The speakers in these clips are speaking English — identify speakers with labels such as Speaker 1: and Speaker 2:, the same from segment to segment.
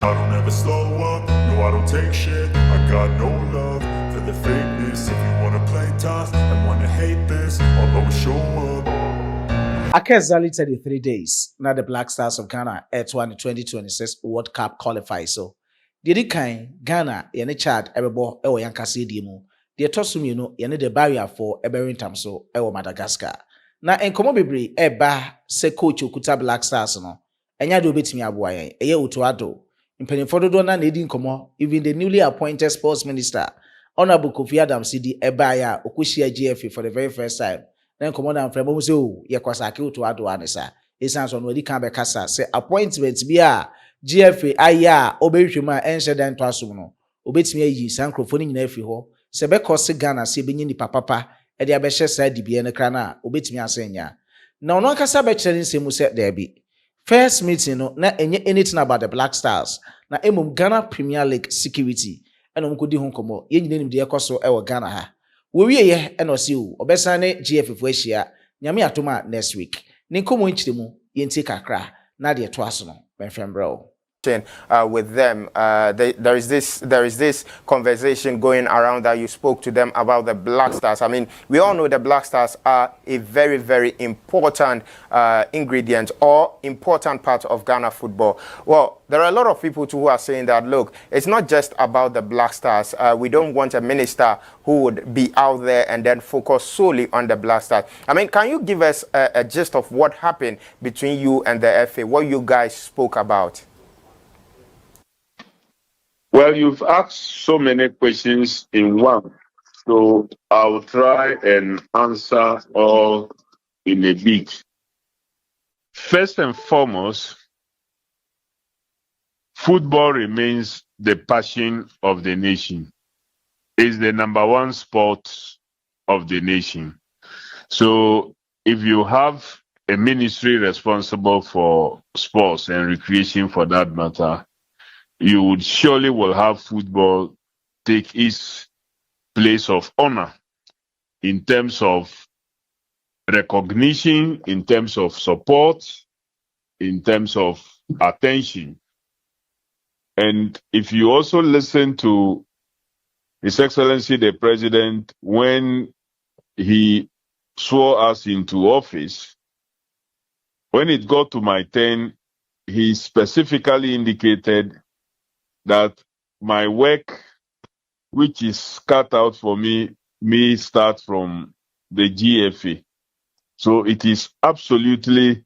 Speaker 1: I don't ever slow up, no I don't take shit. I got no love for the fakeness. If you wanna play tough and wanna hate this, I'll always show up.
Speaker 2: Exactly 33 days. Now the Black Stars of Ghana at 2026 World Cup qualify. So, did kind Ghana, yene Chad, everybody, ewo yankasi dimu. The tosum you know, yene the barrier for ebering tam so, ewo Madagascar. Na enkomo bebre, eba se coach okuta Black Stars no. Enya do betimi aboa yen. Eye uto Addo. Mpanimfo dodo na edi nkomo, even the newly appointed sports minister, Honorable Kofi Adams CD eba ya okushia GFA for the very first time. Then come on and from home say, oh, ye kwasa ki uto Addo anisa. Esan so no di kan be kasa say appointment bi a GFA aya obehwema enhye den to asom no. Obetimi ayi sankrofo ni nyina afi ho. Se be kose Ghana se benyi ni papa e de abehye sa dibie ne kra na obetimi asenya. Na ono kasa be kire nsemu se there be. First meeting no na enye anything about the Black Stars. Na emum Ghana Premier League security. Eno mkodi ho komo. Ye nyina nim de ekoso e wo Ghana ha. Wowie ye eno si o obesa ne GF fo ahia nyame atoma next week ne komo nchiremu yenti kakra na de to aso no benfem bro
Speaker 3: with them. There is this conversation going around that you spoke to them about the Black Stars. I mean, we all know the Black Stars are a very, very important ingredient or important part of Ghana football. Well, there are a lot of people too who are saying that, look, it's not just about the Black Stars. We don't want a minister who would be out there and then focus solely on the Black Stars. I mean, can you give us a gist of what happened between you and the FA, what you guys spoke about?
Speaker 4: Well, you've asked so many questions in one, so I'll try and answer all in a bit. First and foremost, football remains the passion of the nation. It's the number one sport of the nation. So if you have a ministry responsible for sports and recreation for that matter, you would surely will have football take its place of honor in terms of recognition, in terms of support, in terms of attention. And if you also listen to His Excellency the President when he swore us into office, when it got to my turn, he specifically indicated that my work, which is cut out for me, may start from the GFA. So it is absolutely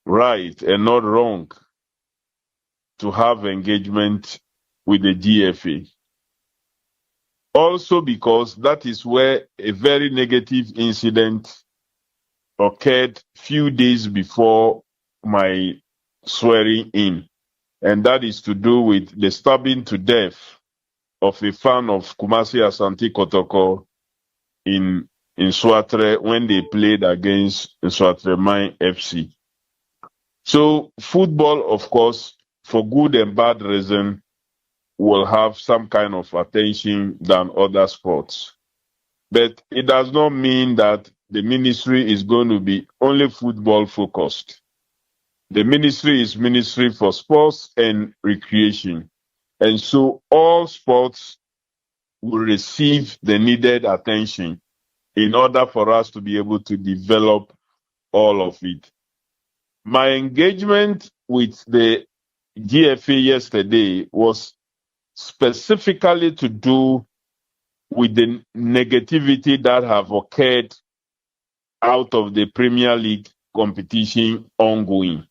Speaker 4: right and not wrong to have engagement with the GFA. Also because that is where a very negative incident occurred few days before my swearing in. And that is to do with the stabbing to death of a fan of Kumasi Asante Kotoko in Swatre when they played against Swatre Mine FC. So football, of course, for good and bad reason, will have some kind of attention than other sports. But it does not mean that the ministry is going to be only football focused. The ministry is Ministry for Sports and Recreation. And so all sports will receive the needed attention in order for us to be able to develop all of it. My engagement with the GFA yesterday was specifically to do with the negativity that have occurred out of the Premier League competition ongoing.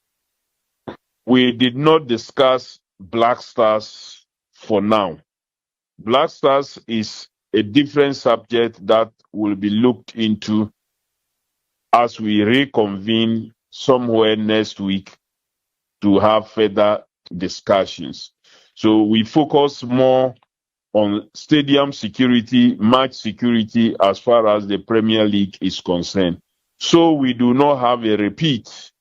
Speaker 4: We did not discuss Black Stars for now. Black Stars is a different subject that will be looked into as we reconvene somewhere next week to have further discussions. So we focus more on stadium security, match security as far as the Premier League is concerned. So we do not have a repeat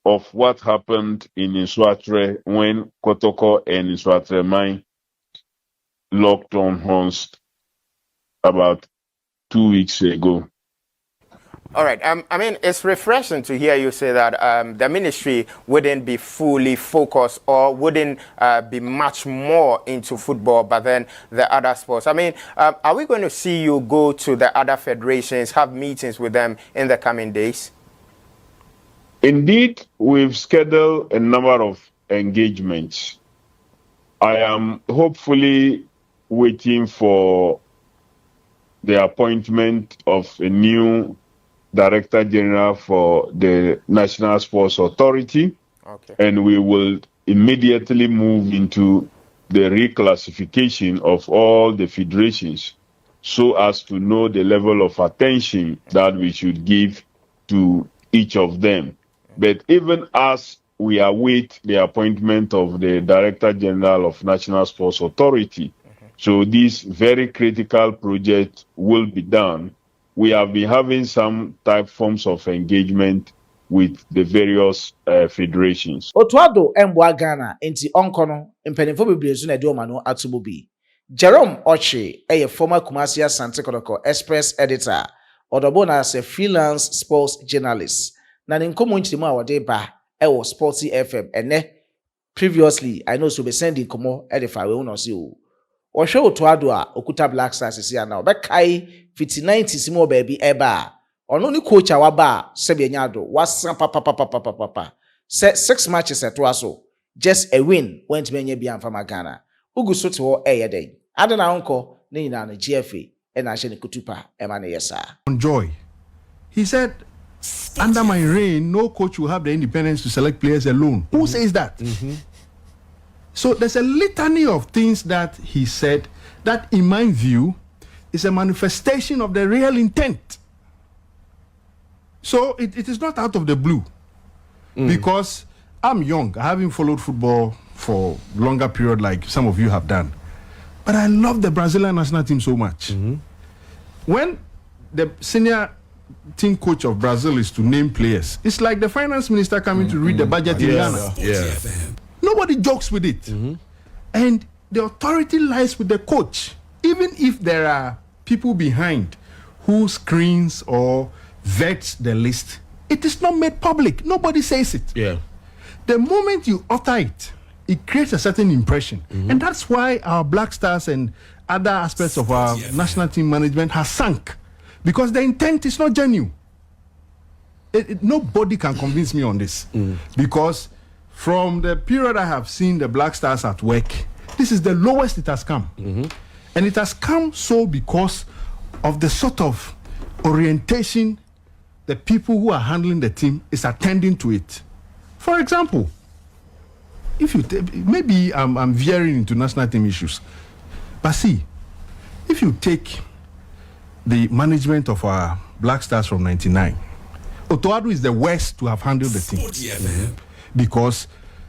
Speaker 4: of what happened in Swatre when Kotoko and Swatre Mine locked on horns about 2 weeks ago.
Speaker 3: All right. I mean, it's refreshing to hear you say that the ministry wouldn't be fully focused or wouldn't be much more into football, but then the other sports. I mean, are we going to see you go to the other federations, have meetings with them in the coming days?
Speaker 4: Indeed, we've scheduled a number of engagements. I am hopefully waiting for the appointment of a new Director General for the National Sports Authority, and we will immediately move into the reclassification of all the federations so as to know the level of attention that we should give to each of them. But even as we await the appointment of the Director General of National Sports Authority, so this very critical project will be done. We have been having some forms of engagement with the various federations.
Speaker 2: Otuado Mbwa Ghana inti onkono mpenifo bebree so na de omano atubo bi. Jerome Ochi former Kumasi Asante Kotoko Express editor, odobo na as a freelance sports journalist. Na nkomo nchimo a wode ba Sporty FM ene previously I know so be sending komo edifa we uno si o. Ohwe Otuado a okuta Black Stars isi ana obekai 59 simo baby eba ono ni coach a waba sebe nyado wasan papa 6 matches eto aso just a win went menye bia mfama Ghana ugu so te ho eyeden ade na onko ne nyina na GFA e na hye ne kutupa e ma ne yesa
Speaker 5: enjoy. He said under my reign no coach will have the independence to select players alone. Who says that? So there's a litany of things that he said that in my view is a manifestation of the real intent. So it is not out of the blue. Because I'm young. I haven't followed football for longer period like some of you have done. But I love the Brazilian national team so much. When the senior team coach of Brazil is to name players, it's like the finance minister coming to read the budget in Ghana. Nobody jokes with it. And the authority lies with the coach. Even if there are people behind who screens or vets the list, it is not made public. Nobody says it. The moment you utter it, it creates a certain impression. And that's why our Black Stars and other aspects of our national team management has sunk. Because the intent is not genuine. Nobody can convince me on this. Because from the period I have seen the Black Stars at work, this is the lowest it has come. And it has come so because of the sort of orientation the people who are handling the team is attending to it. For example, if you maybe I'm veering into national team issues, but see, if you take the management of our Black Stars from '99, Otuado is the worst to have handled the team. Because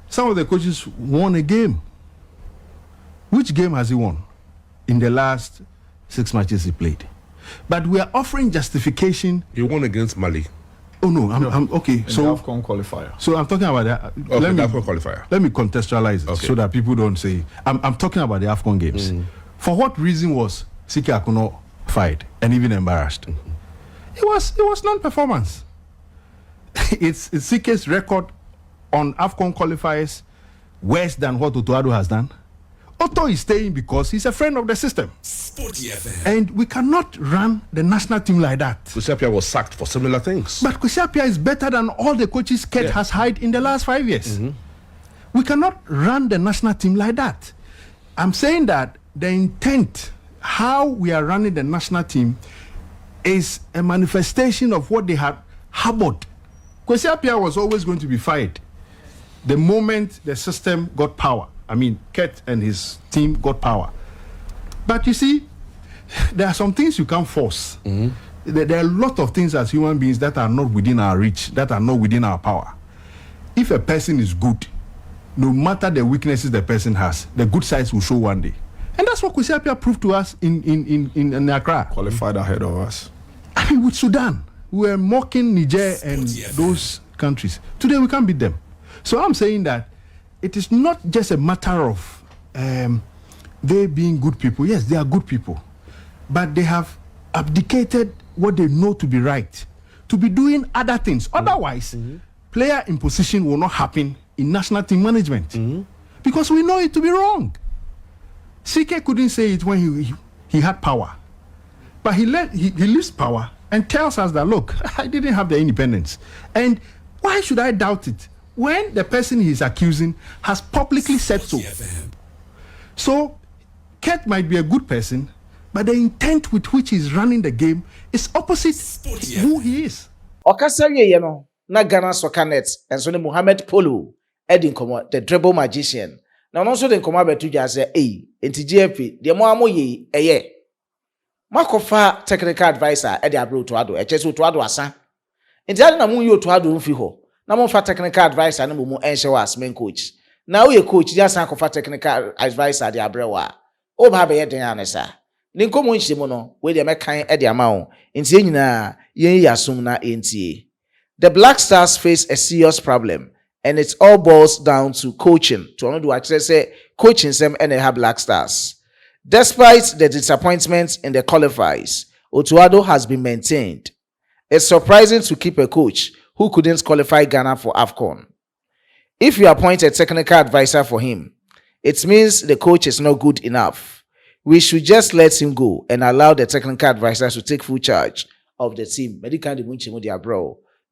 Speaker 5: some of the coaches won a game. Which game has he won? In the last 6 matches he played. But we are offering justification.
Speaker 6: He won against Mali.
Speaker 5: Oh no, I'm okay.
Speaker 7: In
Speaker 5: So
Speaker 7: the AFCON qualifier.
Speaker 5: So I'm talking about that.
Speaker 6: Okay, the AFCON qualifier.
Speaker 5: Let me contextualize it so that people don't say I'm talking about the AFCON games. For what reason was Siki Akuno fired and even embarrassed? It was non-performance. It's Siki's record on AFCON qualifiers worse than what Otuado has done. Otto is staying because he's a friend of the system. And we cannot run the national team like that.
Speaker 6: Kwesi Appiah was sacked for similar things.
Speaker 5: But Kwesi Appiah is better than all the coaches Ked has hired in the last 5 years. We cannot run the national team like that. I'm saying that the intent, how we are running the national team, is a manifestation of what they had harbored. Kwesi Appiah was always going to be fired the moment the system got power. I mean, Ket and his team got power. But you see, there are some things you can't force. There are a lot of things as human beings that are not within our reach, that are not within our power. If a person is good, no matter the weaknesses the person has, the good sides will show one day. And that's what Kwesi Appiah proved to us in Accra.
Speaker 7: Qualified ahead of us.
Speaker 5: I mean, with Sudan, we were mocking Niger and those countries. Today, we can't beat them. So I'm saying that it is not just a matter of they being good people. Yes, they are good people. But they have abdicated what they know to be right to be doing other things. Otherwise, player imposition will not happen in national team management because we know it to be wrong. CK couldn't say it when he had power, but he leaves power and tells us that, look, I didn't have the independence. And why should I doubt it when the person he's accusing has publicly said so? So Kurt might be a good person, but the intent with which he's running the game is opposite who he is.
Speaker 2: Okasari ye no na Ghana Soccer Net enso ne Mohamed Polo edi nkomo the dribble magician. Na no so de nkomo abetu dwa say enti GFP de mo amoye eye. Makofa technical advisor edi abro to ado eche so to ado asa. Enti ade na mo yi to ado mfi ho. Na mo fa technical advisor na mo enhye was main coach. Na we coach dia san kofa technical advisor de abrewa. O ba be ye den anesa. Ni nkomo nhyemu no we de mekan edi ama wo. Enti nyina yen yasum na entie. The Black Stars face a serious problem, and it all boils down to coaching. To only do actually say coaching them and they have Black Stars. Despite the disappointments in the qualifiers, Addo has been maintained. It's surprising to keep a coach who couldn't qualify Ghana for AFCON. If you appoint a technical advisor for him, it means the coach is not good enough. We should just let him go and allow the technical advisor to take full charge of the team.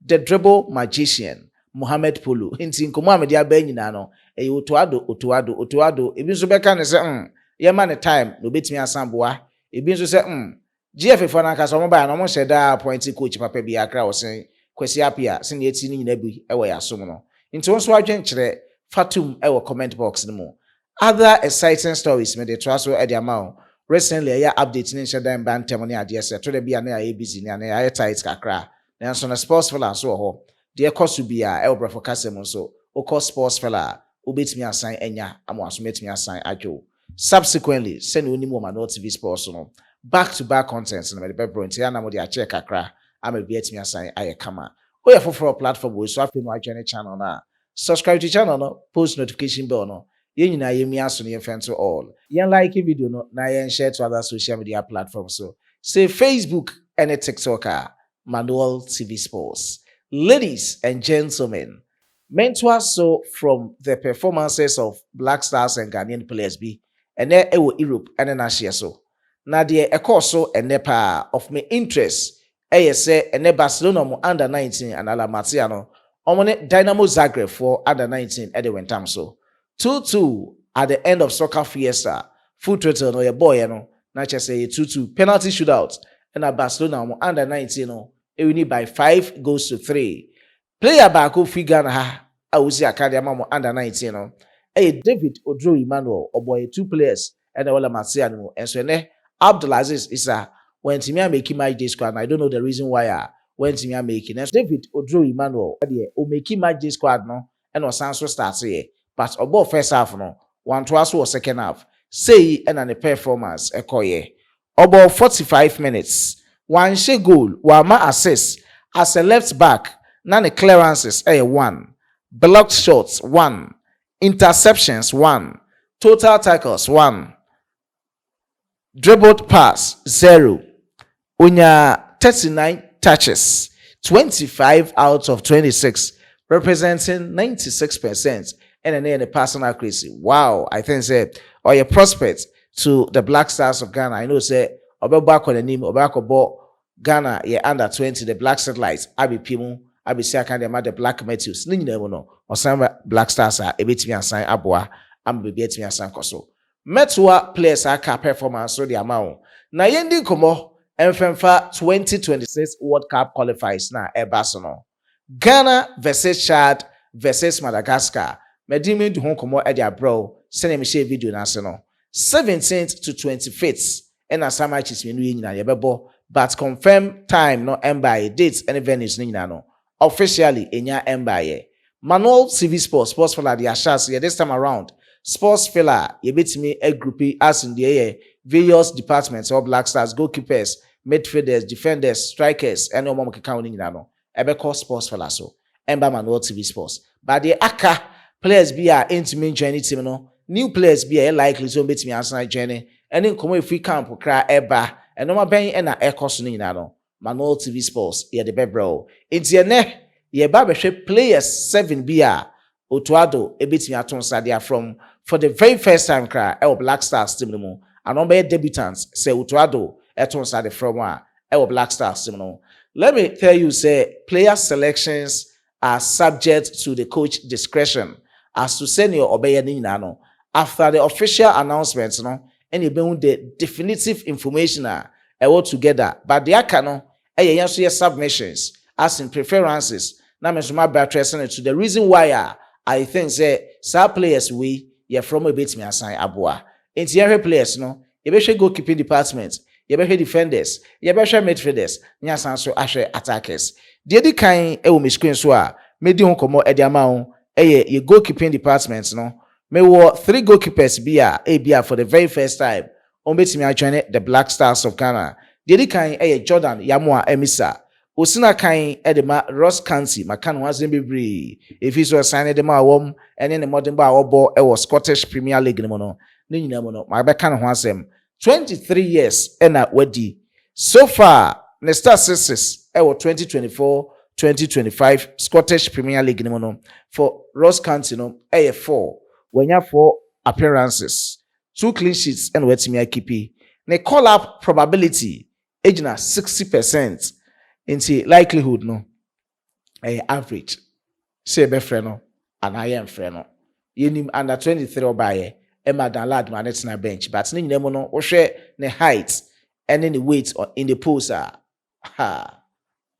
Speaker 2: The dribble magician, Mohamed Polo. Hinti nkomo amedia ba nyina no. Otuado. Ebi nso beka ne se ye ma ne time no betimi asamboa. Ebi nso se GF for na kasa mo ba na mo sheda appoint coach papa bi akra wo sen Kwesi Apia se ne eti ni nyina bi e wo yasom no. Nti wonso adwen kire Fatum e wo comment box no mo. Other exciting stories me dey trust so e dey amount. Recently ya update ni sheda mba ntem ne ade se to de bia na ya busy na ya tight kakra. Nanso na sports fella so ho de ekosu bia e obra for kasem so o sports fella obetimi asan enya amoaso metimi asan adwo. Subsequently send onimu ma no TV sports no back to back content na me be bro ntia na mo de a check kakra am be etimi asan aye kama o ye for platform we so afi no adwene channel na subscribe to channel no post notification bell no ye nyina ye mi aso ne fan to all yen like video no na yen share to other social media platforms so say Facebook and TikTok Manual TV Sports. Ladies and gentlemen, mentor so from the performances of Black Stars and Ghanaian players be and there Europe and then Asia so. Na de ekoso enepa of me interest say ene Barcelona mo under 19 and Ala Matiano omone Dynamo Zagreb for under 19 at the wentam so. 2-2 at the end of soccer fiesta. Full total no your boy no na say 2-2 penalty shootout. And at Barcelona under 19 we need by 5 goals to 3. Player back who figure ha awusi akadema under 19 David Odro Emmanuel boy 2 players and the wala Marciano and so ne Abdulaziz Issa when Timia making my day squad. I don't know the reason why when Timia making David Odro Emmanuel o making my day squad no and was so starts here but about first half no one twice or second half say and an performance ekoye about 45 minutes. One she goal, one ma assist as a left back, none clearances 1, blocked shots 1, interceptions 1, total tackles 1, dribbled pass 0, unya 39 touches, 25 out of 26, representing 96%, and then the personal accuracy. Wow, I think say or your prospect to the Black Stars of Ghana. I know say back on the name Obako Ghana ye under 20 the Black Satellites abi pimu abi see aka dem the Black Matthews ni nyina no osama Black Stars a ebetimi asan aboa am be betimi asan koso Metwa players aka performance so the amount na yendi komo emfemfa 2026 World Cup qualifiers na ebaso no Ghana versus Chad versus Madagascar medimi du hon komo e dia bro sene me share video na se no 17th to 25th and as some matches we nyina yebebo but confirm time no embaye dates and venues nyina no officially enya embaye Manual TV Sports fella the ashas this time around sports fella yebetimi a groupie as in the various departments of Black Stars goalkeepers midfielders defenders strikers and no more keka nyina no ebeko sports fella so emba Manual TV Sports but the aka players be are intimate journey team no new players be are likely so betimi Arsenal journey and in come free camp kra eba and no ben na ekoso nyina no Manual TV Sports ye de bebro enti ene ye ba behwe players 7 bi a Otuado ebetimi aton sadia from for the very first time cry Black Stars team no mu and be debutants say Otuado eton sadia from Black Stars team no. Let me tell you say player selections are subject to the coach discretion as to senior obeye ni no after the official announcements no and you the definitive information together but the aka no your submissions as in preferences na me so ma batresene to the reason why I think say some players we from a bit me assign aboa enti your players no you be goalkeeping department you be defenders you be midfielders nya san so ahwe attackers the edi kan me screen so a me di ho komo e di ama ho ye goalkeeping department no me wo 3 goalkeepers bia for the very first time on betimi a join the Black Stars of Ghana. The edi kan Jordan Yamoa Emisa Osina kan edema Ross County makan wazen bebre if he so sign dem awom ene ne modern ba obo was Scottish Premier League no no nyina mo no ma be kan ho asem 23 years ena wadi so far ne Star Sixes 2024-2025 Scottish Premier League no no for Ross County no 4 wenya 4 appearances 2 clean sheets and wetimi akipi ne call up probability ejina 60%. Into likelihood no average say be frɛ no and I am frɛ no yenim under 23 obaye Emma dan lad man it's na bench but ne nyinam no wo hwɛ ne height and the weight in the post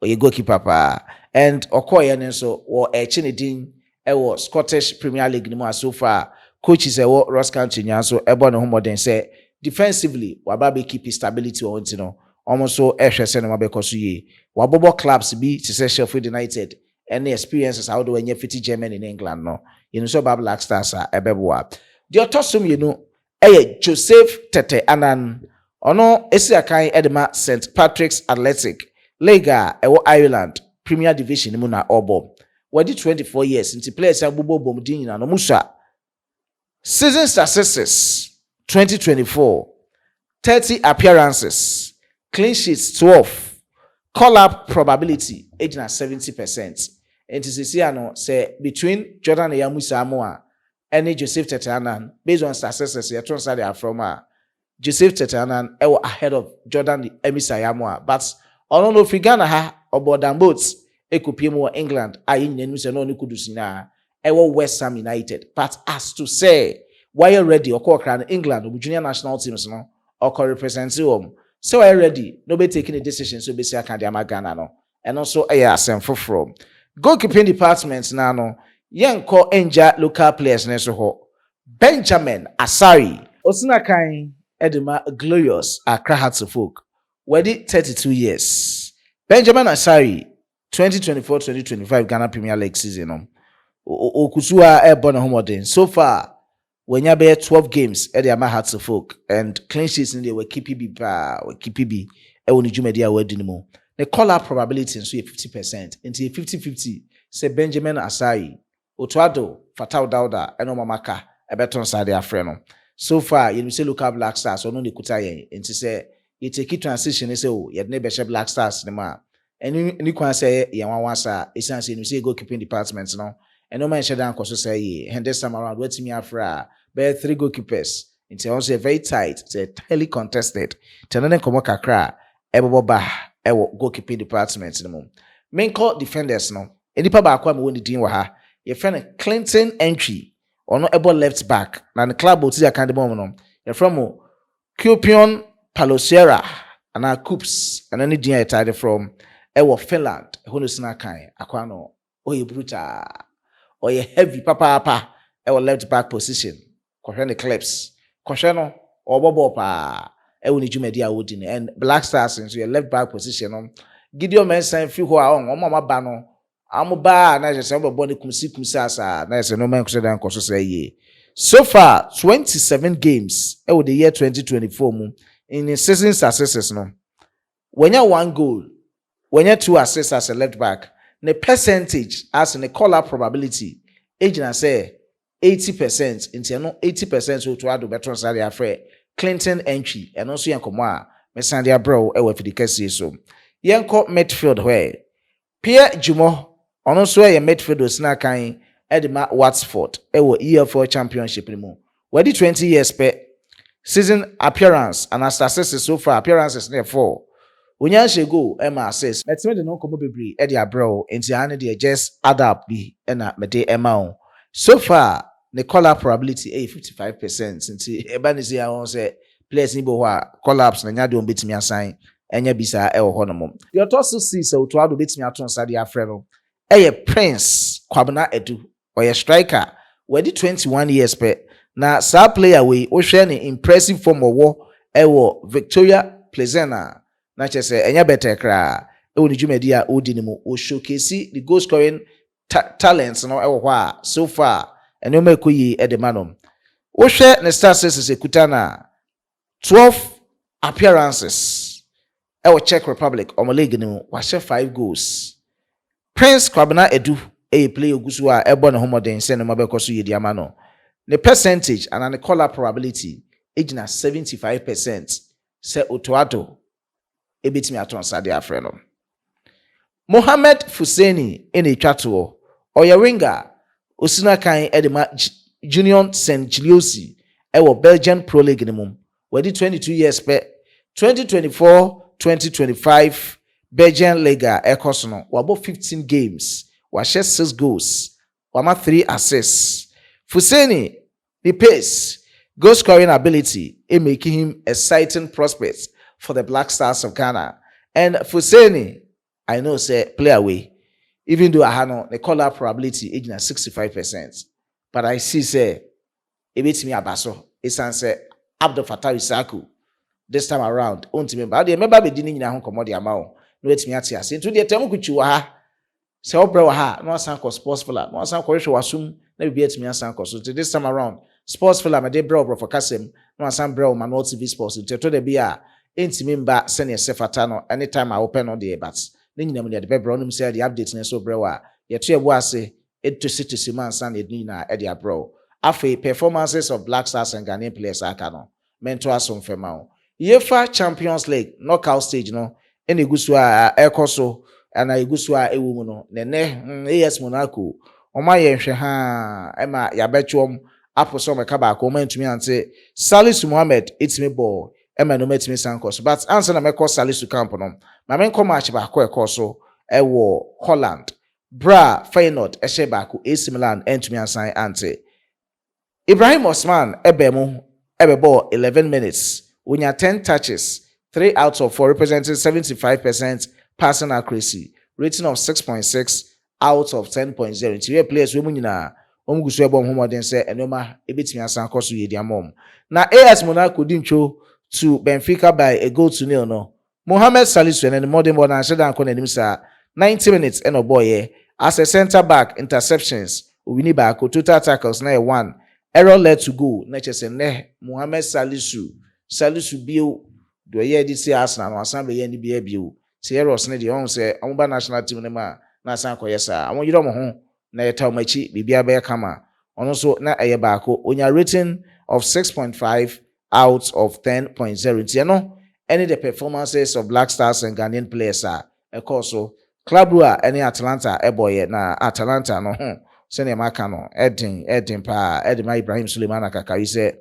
Speaker 2: you goalkeeper pa and okoye ne so wo echi ne din wo Scottish Premier League no so far coaches wo Ross County nya so ebo ne ho modern say defensively waba be keep stability on no almost so ehwese no mabekoso ye wabobo clubs bi to say Sheffield United any experiences how do when fit Germany in England no you know so Black Stars ebeboa the otosum you know Joseph Tete Anan ono esiakan edema St Patrick's Athletic Lega Ireland Premier Division mu na obo wadi 24 years into players abubo bomdin na no musa season statistics 2024 30 appearances clean sheets 12 call up probability age na 70%. And to see say between Jordan Yamusa Amoa and Joseph Tetanan based on successes you turn they are from Joseph Tetanan ahead of Jordan Emisa Yamoa but I don't know if Ghana ha or than boats ekupimo England ayi nyenu se no nikudusina West Ham United but as to say why you ready or England junior national teams no or represent you so I ready nobody taking a decision so be say akadama Ghana no and also asem from goalkeeping departments na no yenko enja local players na so ho Benjamin Asari osina kan edema glorious Accra Hearts of Folk wedi 32 years Benjamin Asari 2024-2025 Ghana Premier League season no okusua ebon homodin so far when you be 12 games at the Ama Hearts of Folk and clean sheets in the were KPB e woni jumedi a wadi mo the call up probability so 50% into 50-50 say Benjamin Asai Otuado Fatau Dauda eno mamaka ebeton side afre no so far you say local Black Stars or no the kuta yen into say you take transition say oh you never be Black Stars the ma any kwan say ye wan wansa esan say you say goalkeeping department no and no man shedan koso say and this time around wetimi afra be 3 goalkeepers it's also very tight it's highly contested tenane komo kakra ebobo ba ewo goalkeeping department no main call defenders no enipa ba akwa me woni din wa ha ye friend Clinton Entry ono ebo left back na the club oti akande bom no ye from Kupion Palosiera ana Coops and any din tied from ewo Finland hono sina kan akwa no oye brutal oye heavy papa ewo left back position kohwe the clips kohwe no obobo pa ewo ni jumedi a wodi and Black Stars into your left back position no Gideon Mensah fi ho a on mama ba no amuba na je se obobo ni kumsi asa na se no man kuso dan koso say ye so far 27 games ewo the year 2024 mu in the season successes no when you 1 goal when you 2 assists as a left back the percentage as in the call up probability age na say 80% into no 80% so to add better side afre Clinton Entry and also yankomo a me sandia bro e we fidikasi so Yenko midfield where Pierre Jumo ono so ye midfield osina kan edema Watford ewo EFL championship ni mu. Wedi 20 years pe season appearance and as success so far appearances near 4. Wonya she go Emma says metime de no komo bebre e de abro enti ane de just add up bi na mede Emma so far the call-up probability 55% nti eba ni say I say players ni bo ho a collapse na nya de on betimi asan enya bisa e wo ho no mom the autoso see so to ado betimi aton sade afre no Prince Kwabena Addo or striker wedi 21 years pe na sa player we wo hwe ni impressive form owo Victoria Plezena na chese enya better kra ni dwumadi a odi ni mu o showcase the goal scoring talents no ho a so far eno makoyi edemanom wo hwe ne star says ekutana 12 appearances Czech Republic or league ni mu wa 5 goals. Prince Kwabena Addo play ogusu a ebo ne homoden se no mabekoso yedi amano the percentage and the call-up probability ejina 75% se Otoado ebetimi aton sade afre no Mohamed Fuseni ene twato oya winger osina kan edema Junior Saint Giliosi ewo Belgian Pro League ni mum wedi 22 years pe 2024-2025 Belgian Liga ekoso no wabo 15 games wa share 6 goals wama 3 assists. Fuseni the pace goal scoring ability making him exciting prospects for the Black Stars of Ghana. And Fuseni, I know say play away. Even though I have the call-up probability is 65%. But I see say it beats me abaso. It's answer Abdul Fattah Isaku this time around. But I remember beginning in a home commodity amount. No, it's me at here. Into the term which you are. Say, oh, bro, no sanko sports fella, no sanko show assume, never be at me sanko. So this time around, sports fella, my day bro for Kasim, no san bro, man, what TV sports. To the beer, ain't me back, send your sefatano anytime I open on the bats. Then you know, the bro, say the updates, so bro, yet you was say, it to city Siman San Edina, Edia bro. After performances of Black Stars and Ghanaian players, I can mentor some female. UEFA Champions League knockout stage, no, any gusua ekoso. And I go to a woman, Nene, AS Monaco, or my ha, Emma, Yabetchum, Apple Summer Kabak, comment to me and say, Salisu Mohammed, it's me ball, Emma no met me sankos. But answer na me call Salisu Camponom. My main comatch back so war Holland, Bra, Feyenoord, Eshebaku, AC Milan, and to me and sign ante. Ibrahim Osman, Ebemo, Ebebo, 11 minutes, when you 10 touches, 3 out of 4 representing 75%. Passing accuracy, rating of 6.6 out of 10.0. Interior players women na omgusu ebo homoden say enoma ebetimi asan koso ye dia mom. Na AS Monaco dincho to Benfica by a goal to nil no. Mohamed Salisu and the modern born and shedan kon enim sa 90 minutes and boy as a center back interceptions wini back total tackles na 1 error led to goal na chese ne Mohamed Salisu bio do ye di say Arsenal no asan be ye ni bia bio. Sierras ne de on say amba national team ne ma na san koyesa awon yiro mo ho na yeta machi bibia be kama ono so na eye baako onya rating of 6.5 out of 10.0 tie no any the performances of Black Stars and Ghanaian players are also club rua any Atalanta eboye na Atalanta no ho se ne maka no edin pa edima Ibrahim Suleiman Akakayi say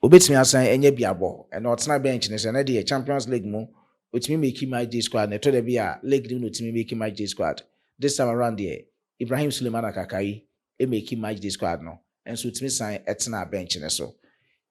Speaker 2: obetimi asan enye biabo and otna bench ne se na de Champions League mo with me making my J squad, and I told the leg with me making my J squad. This time around there, Ibrahim Suleiman Akakai, making my J squad no, and so it's me sign etna bench and so.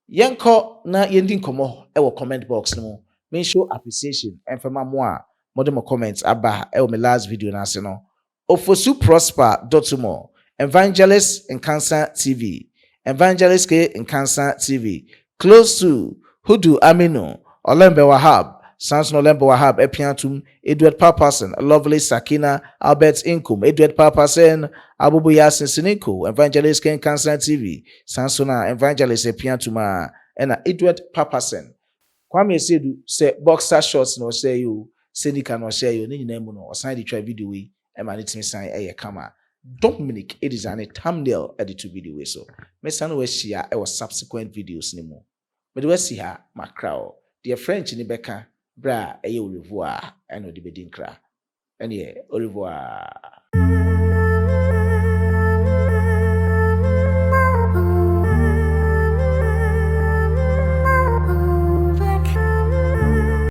Speaker 2: Yanko na yending komo ewo comment box no. Make show appreciation and for my more modern comments about my last video na se no. Ofosu Prosper Dotumo, Evangelist in Cancer TV, Evangelist K in Cancer TV, close to Hudu Aminu, Olembe Wahab. Samson Olembo Wahab, Epiantum, Edward Papasen, Lovely Sakina, Albert Inkum, Edward Papasen, Abubu Yasin Siniko, Evangelist Ken Cancer TV, Sansona, Evangelist Epiantuma, and Edward Papasen. Kwame Sedu say boxer shorts no say you, Senika no say you, Nini Nemuno, or sign the try video we, and management sign a kama. Dominic, it is an thumbnail edited video so. Mesan we share our subsequent videos nimo. But we see her, Macrao, dear French in Rebecca. bra ɛyɛ au revoir ɛna ɔde bɛdi nkra ɛneɛ au revoir